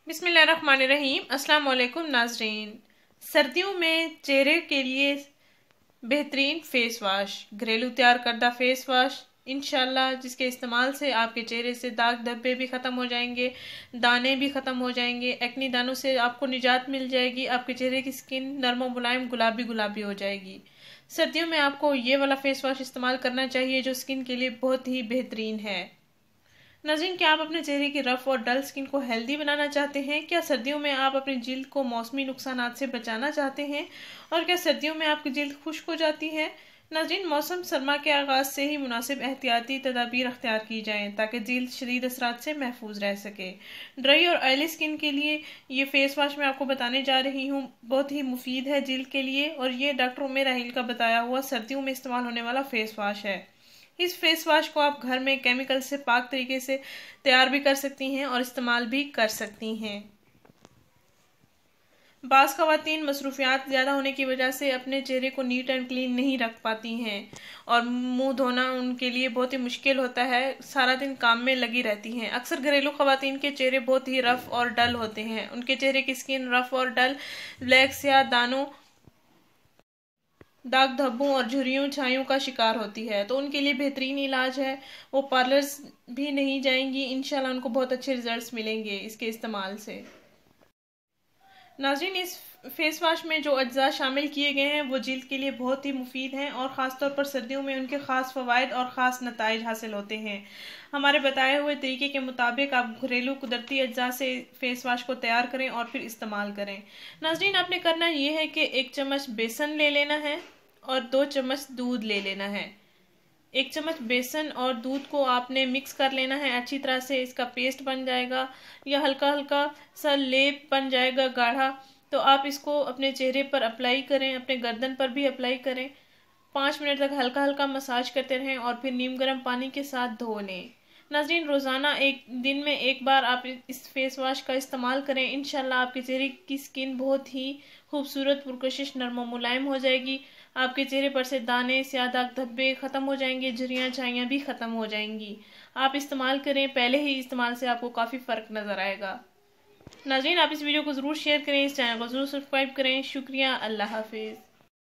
बिस्मिल्लाहिर्रहमानिर्रहीम। अस्सलाम वालेकुम नाजरीन। सर्दियों में चेहरे के लिए बेहतरीन फेस वाश, घरेलू तैयार करदा फेस वाश इंशाल्लाह, जिसके इस्तेमाल से आपके चेहरे से दाग धब्बे भी ख़त्म हो जाएंगे, दाने भी ख़त्म हो जाएंगे, एक्नी दानों से आपको निजात मिल जाएगी, आपके चेहरे की स्किन नरम और मुलायम गुलाबी गुलाबी हो जाएगी। सर्दियों में आपको ये वाला फेस वाश इस्तेमाल करना चाहिए जो स्किन के लिए बहुत ही बेहतरीन है। नाज़रीन, क्या आप अपने चेहरे की रफ और डल स्किन को हेल्दी बनाना चाहते हैं? क्या सर्दियों में आप अपनी जिल्द को मौसमी नुकसानात से बचाना चाहते हैं? और क्या सर्दियों में आपकी जिल्द खुश्क हो जाती है? नाज़रीन, मौसम सरमा के आगाज़ से ही मुनासिब एहतियाती तदाबीर अख्तियार की जाएँ ताकि जिल्द शदीद असरात से महफूज रह सके। ड्राई और ऑयली स्किन के लिए ये फेस वाश मैं आपको बताने जा रही हूँ, बहुत ही मुफीद है जिल्द के लिए, और ये डॉक्टर उमर राहिल का बताया हुआ सर्दियों में इस्तेमाल होने वाला फेस वाश है। इस फेस वाश को आप घर में केमिकल से पाक तरीके से तैयार भी कर सकती हैं और इस्तेमाल भी कर सकती हैं। बाज़ ख़वातीन मसरूफियात ज़्यादा होने की वजह से अपने चेहरे को नीट एंड क्लीन नहीं रख पाती हैं और मुंह धोना उनके लिए बहुत ही मुश्किल होता है, सारा दिन काम में लगी रहती हैं। अक्सर घरेलू ख़वातीन के चेहरे बहुत ही रफ़ और डल होते हैं, उनके चेहरे की स्किन रफ़ और डल, ब्लैक स्याह दानों, दाग धब्बों और झुर्रियों छाइयों का शिकार होती है, तो उनके लिए बेहतरीन इलाज है। वो पार्लर्स भी नहीं जाएंगी, इंशाल्लाह उनको बहुत अच्छे रिजल्ट्स मिलेंगे इसके इस्तेमाल से। नाज़रीन, इस फेस वाश में जो अज्जा शामिल किए गए हैं वो जिल्द के लिए बहुत ही मुफीद हैं और ख़ासतौर पर सर्दियों में उनके ख़ास फ़वाइद और ख़ास नताइज हासिल होते हैं। हमारे बताए हुए तरीके के मुताबिक आप घरेलू कुदरती अज्जा से फेस वाश को तैयार करें और फिर इस्तेमाल करें। नाज़रीन, आपने करना ये है कि 1 चम्मच बेसन ले लेना है और 2 चम्मच दूध ले लेना है। 1 चम्मच बेसन और दूध को आपने मिक्स कर लेना है अच्छी तरह से, इसका पेस्ट बन जाएगा या हल्का हल्का सा लेप बन जाएगा गाढ़ा, तो आप इसको अपने चेहरे पर अप्लाई करें, अपने गर्दन पर भी अप्लाई करें। 5 मिनट तक हल्का हल्का मसाज करते रहें और फिर नीम गर्म पानी के साथ धो लें। नाज़रीन, रोज़ाना एक दिन में एक बार आप इस फेस वाश का इस्तेमाल करें, इंशाल्लाह आपके चेहरे की स्किन बहुत ही खूबसूरत, पुरकशिश, नरम और मुलायम हो जाएगी। आपके चेहरे पर से दाने, स्याह दाग धब्बे ख़त्म हो जाएंगे, झुर्रियाँ छाइयाँ भी ख़त्म हो जाएंगी। आप इस्तेमाल करें, पहले ही इस्तेमाल से आपको काफ़ी फ़र्क नज़र आएगा। नाज़रीन, आप इस वीडियो को ज़रूर शेयर करें, इस चैनल को ज़रूर सब्सक्राइब करें। शुक्रिया, अल्लाह हाफिज़।